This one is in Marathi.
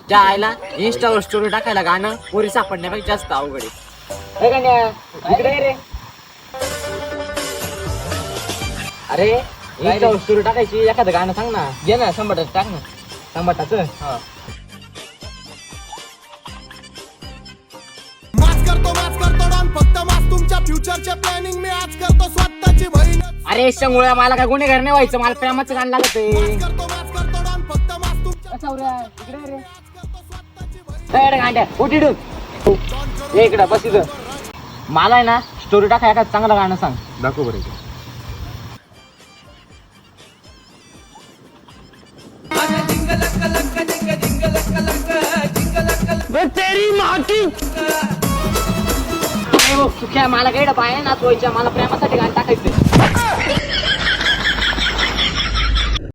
ज्या आईला इंस्टावर स्टोरी टाकायला गाणं पोरी सापडण्यापेक्षा जास्त अवघड आहे. इकडे ये रे. अरे इंस्टावर स्टोरी टाकायची, एखादं गाणं सांग ना. घे ना, संबटाचं टाक ना. संबटाचं फक्त मास तुमच्या फ्युचरच्या प्लॅनिंग मी आज करतो स्वतःची बहीण. अरे शंगुळ्या, मला काय गुन्हेगार नाही व्हायचं, मला प्रेमाचं गाणं लागत आहे. फक्त मास तुमच्या इकडं बस इथं. मला आहे ना स्टोरी टाका, एखादं चांगलं गाणं सांग. दाखव बरं. सुख्या, मला काही पाय नाचवायच्या, मला प्रेमासाठी गाणं टाकायचं.